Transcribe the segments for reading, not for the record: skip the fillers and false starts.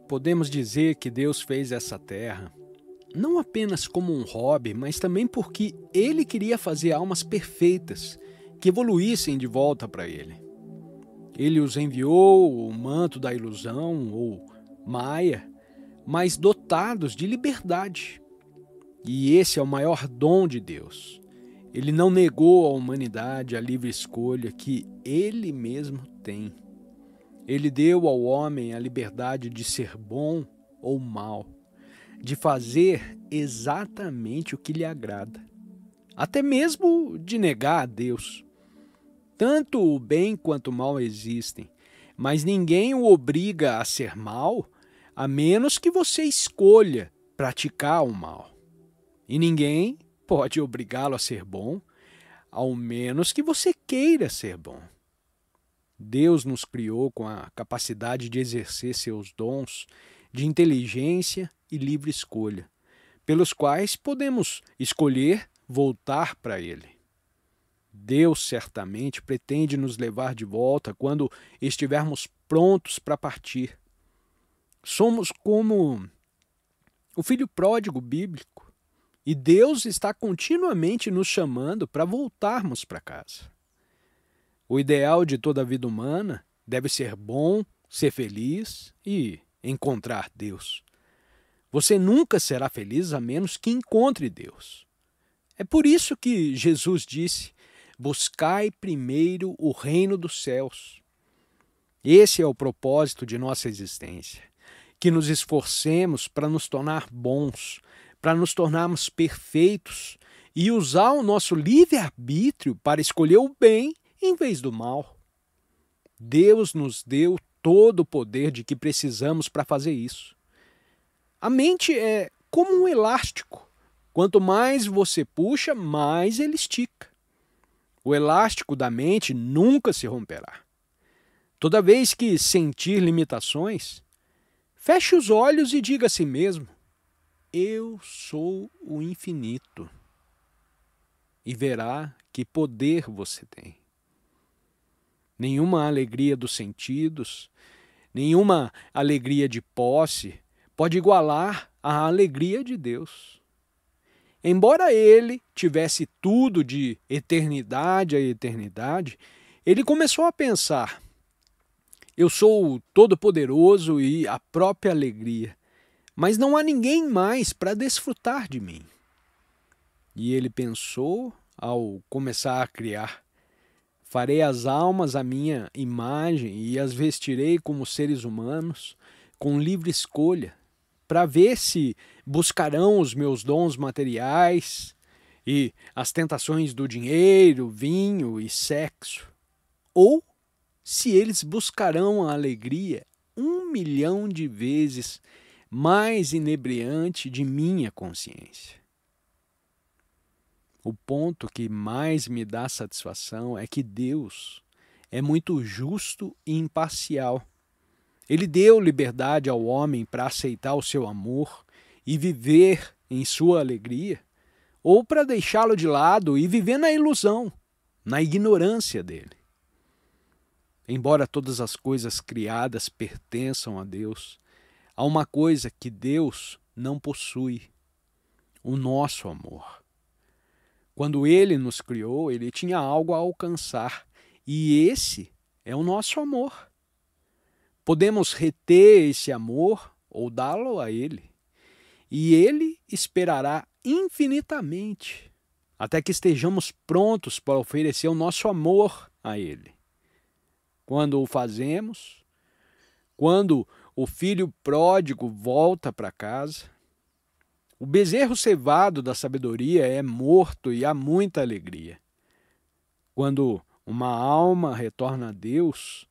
Podemos dizer que Deus fez essa terra não apenas como um hobby, mas também porque Ele queria fazer almas perfeitas que evoluíssem de volta para Ele. Ele os enviou o manto da ilusão, ou Maia, mas dotados de liberdade. E esse é o maior dom de Deus. Ele não negou à humanidade a livre escolha que Ele mesmo tem. Ele deu ao homem a liberdade de ser bom ou mal, de fazer exatamente o que lhe agrada, até mesmo de negar a Deus. Tanto o bem quanto o mal existem, mas ninguém o obriga a ser mal, a menos que você escolha praticar o mal. E ninguém pode obrigá-lo a ser bom, ao menos que você queira ser bom. Deus nos criou com a capacidade de exercer seus dons de inteligência e livre escolha, pelos quais podemos escolher voltar para Ele. Deus certamente pretende nos levar de volta quando estivermos prontos para partir. Somos como o filho pródigo bíblico, e Deus está continuamente nos chamando para voltarmos para casa. O ideal de toda a vida humana deve ser bom, ser feliz e encontrar Deus. Você nunca será feliz a menos que encontre Deus. É por isso que Jesus disse: buscai primeiro o reino dos céus. Esse é o propósito de nossa existência, que nos esforcemos para nos tornar bons, para nos tornarmos perfeitos e usar o nosso livre-arbítrio para escolher o bem em vez do mal. Deus nos deu todo o poder de que precisamos para fazer isso. A mente é como um elástico. Quanto mais você puxa, mais ele estica. O elástico da mente nunca se romperá. Toda vez que sentir limitações, feche os olhos e diga a si mesmo: eu sou o infinito. E verá que poder você tem. Nenhuma alegria dos sentidos, nenhuma alegria de posse pode igualar a alegria de Deus. Embora Ele tivesse tudo de eternidade a eternidade, Ele começou a pensar: eu sou o Todo-Poderoso e a própria alegria, mas não há ninguém mais para desfrutar de mim. E Ele pensou ao começar a criar: farei as almas à minha imagem e as vestirei como seres humanos, com livre escolha, para ver se buscarão os meus dons materiais e as tentações do dinheiro, vinho e sexo, ou se eles buscarão a alegria 1.000.000 de vezes mais inebriante de minha consciência. O ponto que mais me dá satisfação é que Deus é muito justo e imparcial. Ele deu liberdade ao homem para aceitar o seu amor e viver em sua alegria, ou para deixá-lo de lado e viver na ilusão, na ignorância dele. Embora todas as coisas criadas pertençam a Deus, há uma coisa que Deus não possui: o nosso amor. Quando Ele nos criou, Ele tinha algo a alcançar, e esse é o nosso amor. Podemos reter esse amor ou dá-lo a Ele, e Ele esperará infinitamente até que estejamos prontos para oferecer o nosso amor a Ele. Quando o fazemos, quando o filho pródigo volta para casa, o bezerro cevado da sabedoria é morto e há muita alegria. Quando uma alma retorna a Deus,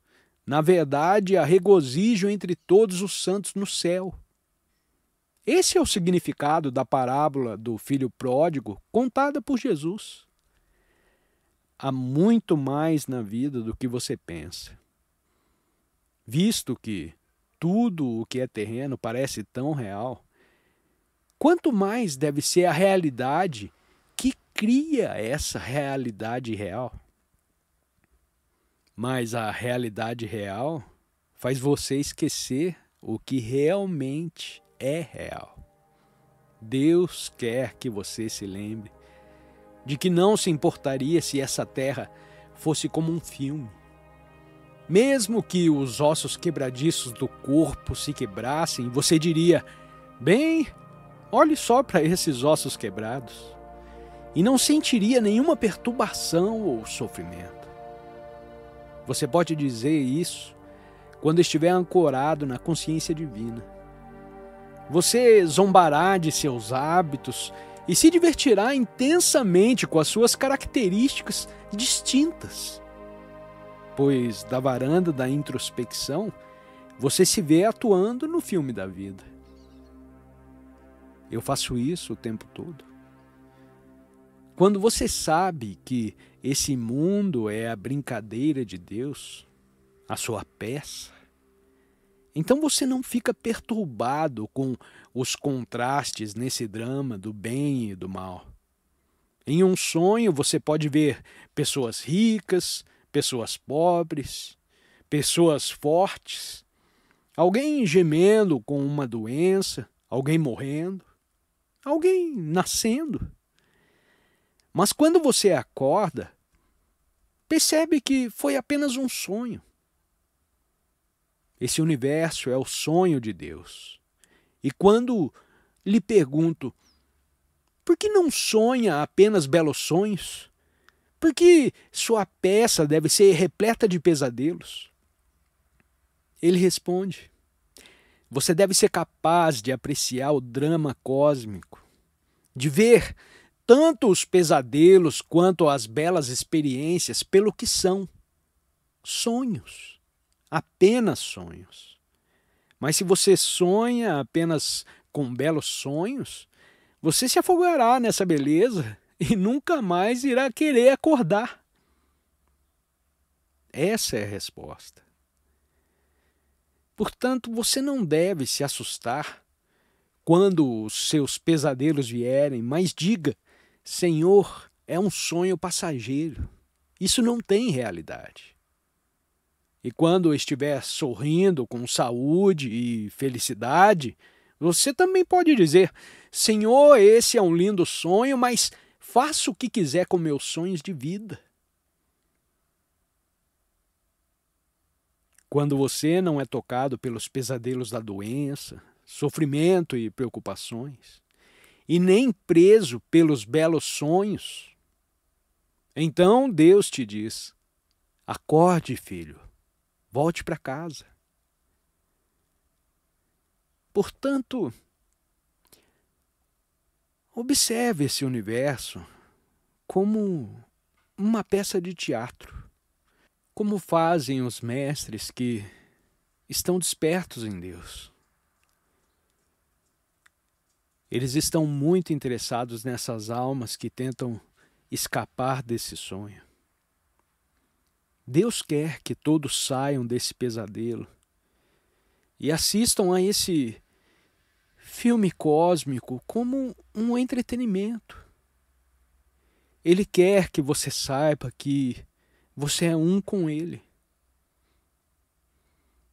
na verdade há regozijo entre todos os santos no céu. Esse é o significado da parábola do filho pródigo contada por Jesus. Há muito mais na vida do que você pensa. Visto que tudo o que é terreno parece tão real, quanto mais deve ser a realidade que cria essa realidade real? Mas a realidade real faz você esquecer o que realmente é real. Deus quer que você se lembre de que não se importaria se essa terra fosse como um filme. Mesmo que os ossos quebradiços do corpo se quebrassem, você diria: bem, olhe só para esses ossos quebrados, e não sentiria nenhuma perturbação ou sofrimento. Você pode dizer isso quando estiver ancorado na consciência divina. Você zombará de seus hábitos e se divertirá intensamente com as suas características distintas, pois da varanda da introspecção você se vê atuando no filme da vida. Eu faço isso o tempo todo. Quando você sabe que esse mundo é a brincadeira de Deus, a sua peça, então você não fica perturbado com os contrastes nesse drama do bem e do mal. Em um sonho você pode ver pessoas ricas, pessoas pobres, pessoas fortes, alguém gemendo com uma doença, alguém morrendo, alguém nascendo. Mas quando você acorda, percebe que foi apenas um sonho. Esse universo é o sonho de Deus. E quando lhe pergunto, por que não sonha apenas belos sonhos? Por que sua peça deve ser repleta de pesadelos? Ele responde, você deve ser capaz de apreciar o drama cósmico, de ver tanto os pesadelos quanto as belas experiências pelo que são, sonhos. Apenas sonhos. Mas se você sonha apenas com belos sonhos, você se afogará nessa beleza e nunca mais irá querer acordar. Essa é a resposta. Portanto, você não deve se assustar quando os seus pesadelos vierem, mas diga: Senhor, é um sonho passageiro. Isso não tem realidade. E quando estiver sorrindo com saúde e felicidade, você também pode dizer: Senhor, esse é um lindo sonho, mas faça o que quiser com meus sonhos de vida. Quando você não é tocado pelos pesadelos da doença, sofrimento e preocupações, e nem preso pelos belos sonhos, então Deus te diz: acorde, filho. Volte para casa. Portanto, observe esse universo como uma peça de teatro, como fazem os mestres que estão despertos em Deus. Eles estão muito interessados nessas almas que tentam escapar desse sonho. Deus quer que todos saiam desse pesadelo e assistam a esse filme cósmico como um entretenimento. Ele quer que você saiba que você é um com Ele.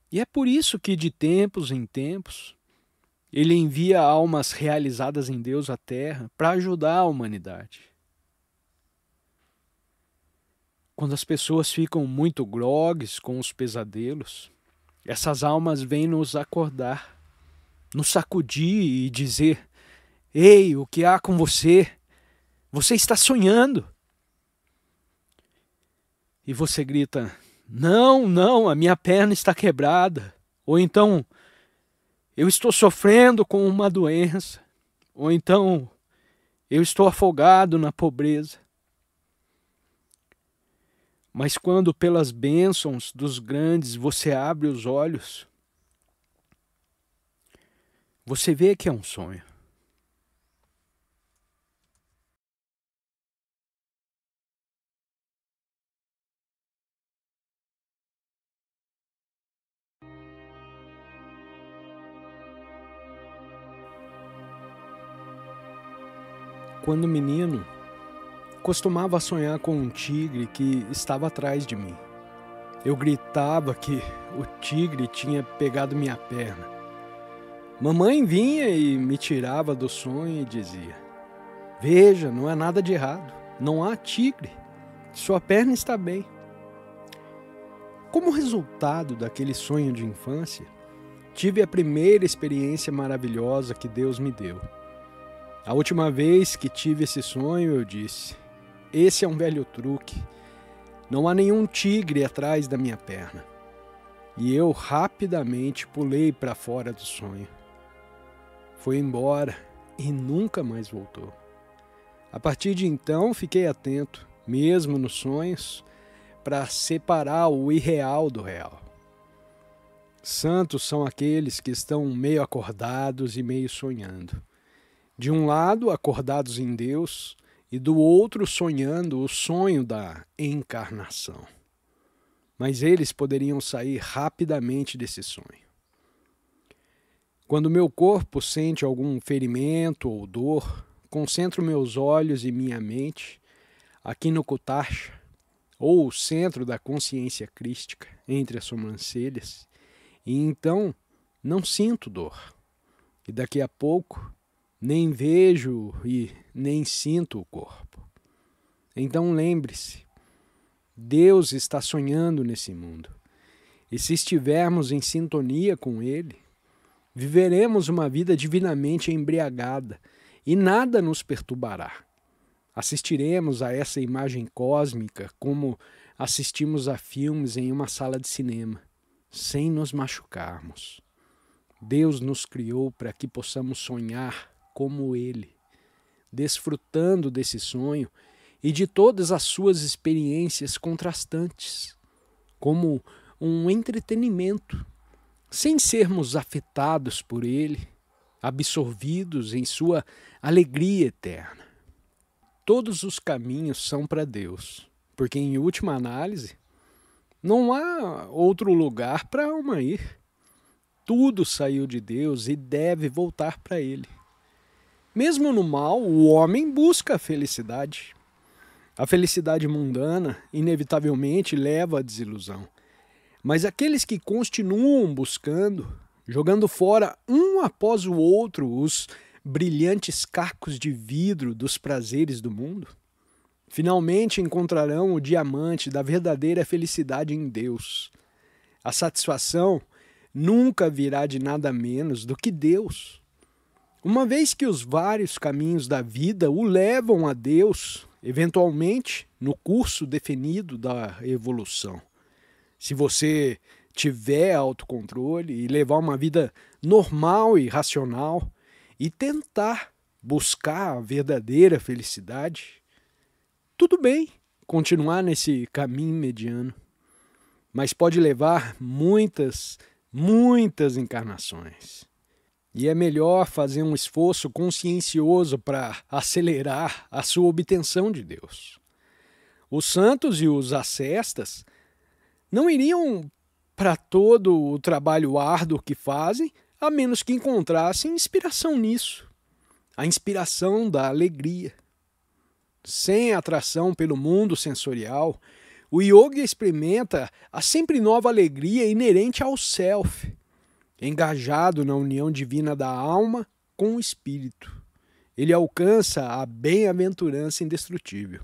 E é por isso que, de tempos em tempos, Ele envia almas realizadas em Deus à Terra para ajudar a humanidade. Quando as pessoas ficam muito grogues com os pesadelos, essas almas vêm nos acordar, nos sacudir e dizer: ei, o que há com você? Você está sonhando. E você grita: não, não, a minha perna está quebrada. Ou então, eu estou sofrendo com uma doença. Ou então, eu estou afogado na pobreza. Mas quando pelas bênçãos dos grandes você abre os olhos, você vê que é um sonho. Quando menino, costumava sonhar com um tigre que estava atrás de mim. Eu gritava que o tigre tinha pegado minha perna. Mamãe vinha e me tirava do sonho e dizia: "Veja, não há nada de errado, não há tigre, sua perna está bem." Como resultado daquele sonho de infância, tive a primeira experiência maravilhosa que Deus me deu. A última vez que tive esse sonho, eu disse: "Esse é um velho truque. Não há nenhum tigre atrás da minha perna." E eu rapidamente pulei para fora do sonho. Foi embora e nunca mais voltou. A partir de então, fiquei atento, mesmo nos sonhos, para separar o irreal do real. Santos são aqueles que estão meio acordados e meio sonhando. De um lado, acordados em Deus, e do outro, sonhando o sonho da encarnação. Mas eles poderiam sair rapidamente desse sonho. Quando meu corpo sente algum ferimento ou dor, concentro meus olhos e minha mente aqui no Kutasha, ou o centro da consciência crística, entre as sobrancelhas, e então não sinto dor. E daqui a pouco nem vejo e nem sinto o corpo. Então lembre-se, Deus está sonhando nesse mundo. E se estivermos em sintonia com Ele, viveremos uma vida divinamente embriagada e nada nos perturbará. Assistiremos a essa imagem cósmica como assistimos a filmes em uma sala de cinema, sem nos machucarmos. Deus nos criou para que possamos sonhar como Ele, desfrutando desse sonho e de todas as suas experiências contrastantes, como um entretenimento, sem sermos afetados por Ele, absorvidos em sua alegria eterna. Todos os caminhos são para Deus, porque em última análise, não há outro lugar para a alma ir. Tudo saiu de Deus e deve voltar para Ele. Mesmo no mal, o homem busca a felicidade. A felicidade mundana, inevitavelmente, leva à desilusão. Mas aqueles que continuam buscando, jogando fora um após o outro os brilhantes cacos de vidro dos prazeres do mundo, finalmente encontrarão o diamante da verdadeira felicidade em Deus. A satisfação nunca virá de nada menos do que Deus. Uma vez que os vários caminhos da vida o levam a Deus, eventualmente no curso definido da evolução. Se você tiver autocontrole e levar uma vida normal e racional e tentar buscar a verdadeira felicidade, tudo bem continuar nesse caminho mediano, mas pode levar muitas encarnações. E é melhor fazer um esforço consciencioso para acelerar a sua obtenção de Deus. Os santos e os ascetas não iriam para todo o trabalho árduo que fazem, a menos que encontrassem inspiração nisso. A inspiração da alegria. Sem atração pelo mundo sensorial, o yoga experimenta a sempre nova alegria inerente ao self, engajado na união divina da alma com o espírito. Ele alcança a bem-aventurança indestrutível.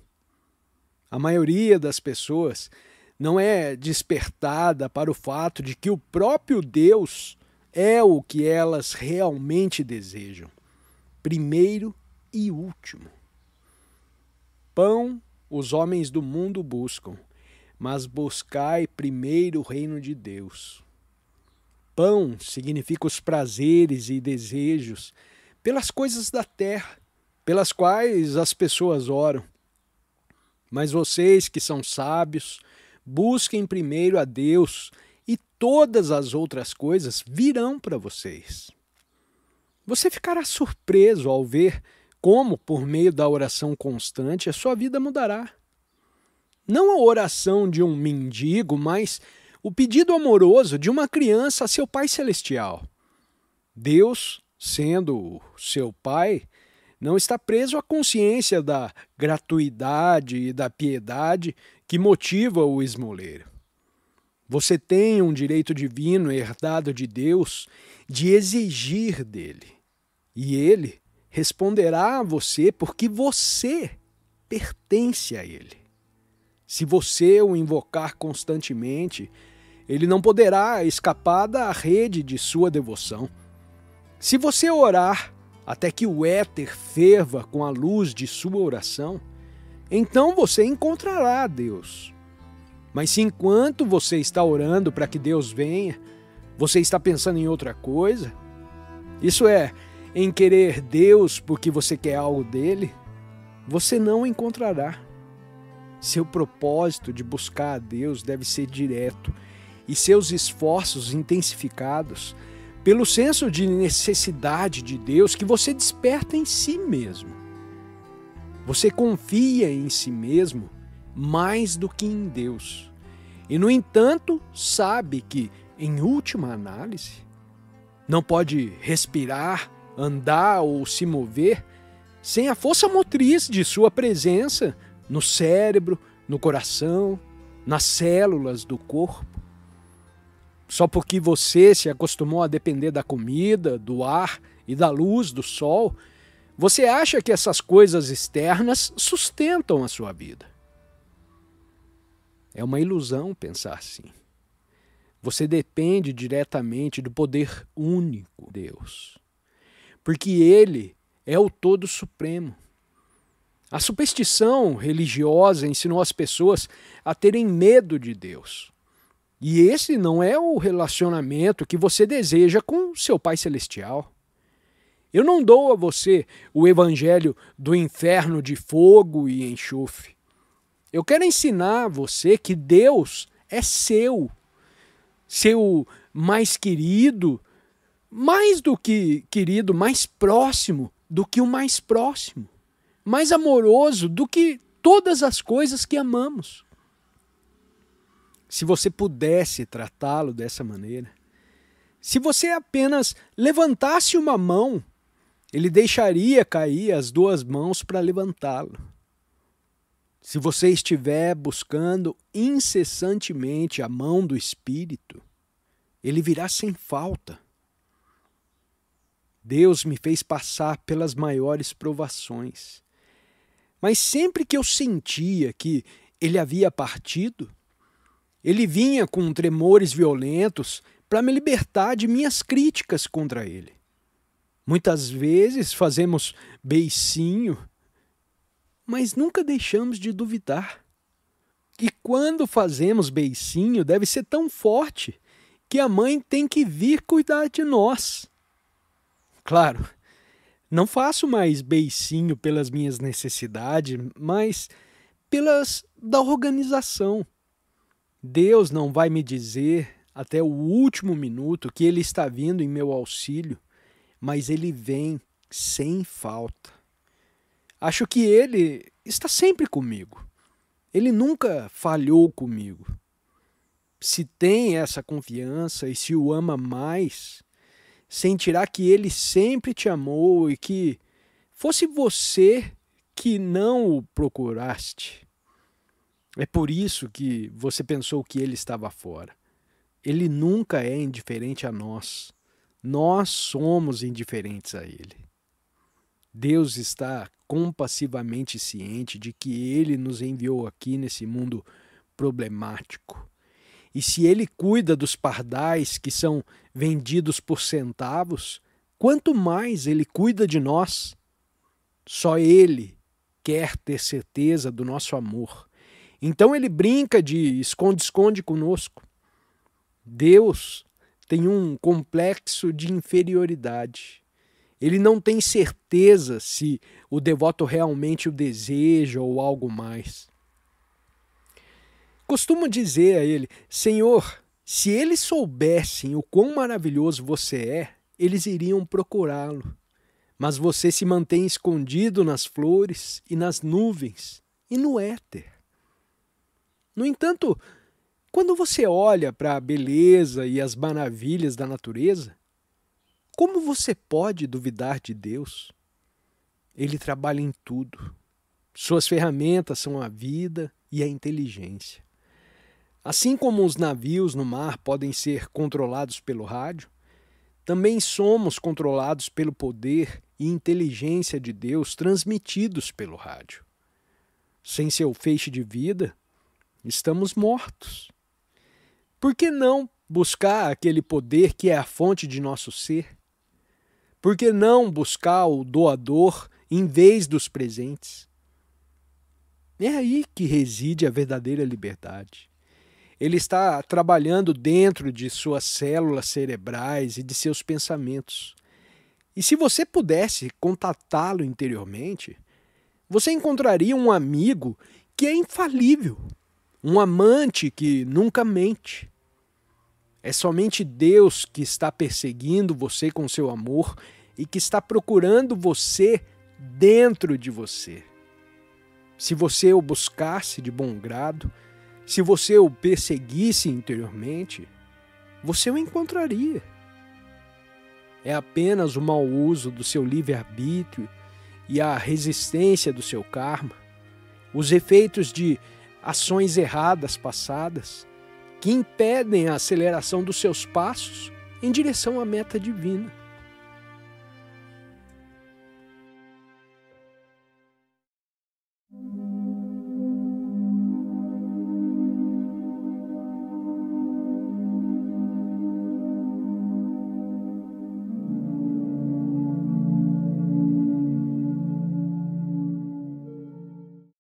A maioria das pessoas não é despertada para o fato de que o próprio Deus é o que elas realmente desejam, primeiro e último. Pão os homens do mundo buscam, mas buscai primeiro o reino de Deus. Pão significa os prazeres e desejos pelas coisas da terra, pelas quais as pessoas oram. Mas vocês que são sábios, busquem primeiro a Deus e todas as outras coisas virão para vocês. Você ficará surpreso ao ver como, por meio da oração constante, a sua vida mudará. Não a oração de um mendigo, mas o pedido amoroso de uma criança a seu Pai Celestial. Deus, sendo o seu Pai, não está preso à consciência da gratuidade e da piedade que motiva o esmoleiro. Você tem um direito divino herdado de Deus de exigir dele. E ele responderá a você porque você pertence a ele. Se você o invocar constantemente, ele não poderá escapar da rede de sua devoção. Se você orar até que o éter ferva com a luz de sua oração, então você encontrará Deus. Mas se enquanto você está orando para que Deus venha, você está pensando em outra coisa, isso é, em querer Deus porque você quer algo dele, você não o encontrará. Seu propósito de buscar a Deus deve ser direto e seus esforços intensificados pelo senso de necessidade de Deus que você desperta em si mesmo. Você confia em si mesmo mais do que em Deus. E, no entanto, sabe que, em última análise, não pode respirar, andar ou se mover sem a força motriz de sua presença no cérebro, no coração, nas células do corpo. Só porque você se acostumou a depender da comida, do ar e da luz do sol, você acha que essas coisas externas sustentam a sua vida. É uma ilusão pensar assim. Você depende diretamente do poder único de Deus, porque Ele é o Todo Supremo. A superstição religiosa ensinou as pessoas a terem medo de Deus. E esse não é o relacionamento que você deseja com seu Pai Celestial. Eu não dou a você o evangelho do inferno de fogo e enxofre. Eu quero ensinar a você que Deus é seu mais querido, mais do que querido, mais próximo do que o mais próximo, mais amoroso do que todas as coisas que amamos. Se você pudesse tratá-lo dessa maneira, se você apenas levantasse uma mão, ele deixaria cair as duas mãos para levantá-lo. Se você estiver buscando incessantemente a mão do Espírito, ele virá sem falta. Deus me fez passar pelas maiores provações, mas sempre que eu sentia que ele havia partido, ele vinha com tremores violentos para me libertar de minhas críticas contra ele. Muitas vezes fazemos beicinho, mas nunca deixamos de duvidar. E quando fazemos beicinho, deve ser tão forte que a mãe tem que vir cuidar de nós. Claro, não faço mais beicinho pelas minhas necessidades, mas pelas da organização. Deus não vai me dizer até o último minuto que Ele está vindo em meu auxílio, mas Ele vem sem falta. Acho que Ele está sempre comigo. Ele nunca falhou comigo. Se tem essa confiança e se o ama mais, sentirá que Ele sempre te amou e que fosse você que não o procuraste. É por isso que você pensou que Ele estava fora. Ele nunca é indiferente a nós. Nós somos indiferentes a Ele. Deus está compassivamente ciente de que Ele nos enviou aqui nesse mundo problemático. E se Ele cuida dos pardais que são vendidos por centavos, quanto mais Ele cuida de nós. Só Ele quer ter certeza do nosso amor. Então Ele brinca de esconde-esconde conosco. Deus tem um complexo de inferioridade. Ele não tem certeza se o devoto realmente o deseja ou algo mais. Costumo dizer a ele: Senhor, se eles soubessem o quão maravilhoso você é, eles iriam procurá-lo. Mas você se mantém escondido nas flores e nas nuvens e no éter. No entanto, quando você olha para a beleza e as maravilhas da natureza, como você pode duvidar de Deus? Ele trabalha em tudo. Suas ferramentas são a vida e a inteligência. Assim como os navios no mar podem ser controlados pelo rádio, também somos controlados pelo poder e inteligência de Deus transmitidos pelo rádio. Sem seu feixe de vida, estamos mortos. Por que não buscar aquele poder que é a fonte de nosso ser? Por que não buscar o doador em vez dos presentes? É aí que reside a verdadeira liberdade. Ele está trabalhando dentro de suas células cerebrais e de seus pensamentos. E se você pudesse contatá-lo interiormente, você encontraria um amigo que é infalível, um amante que nunca mente. É somente Deus que está perseguindo você com seu amor e que está procurando você dentro de você. Se você o buscasse de bom grado, se você o perseguisse interiormente, você o encontraria. É apenas o mau uso do seu livre-arbítrio e a resistência do seu karma, os efeitos de ações erradas passadas, que impedem a aceleração dos seus passos em direção à meta divina.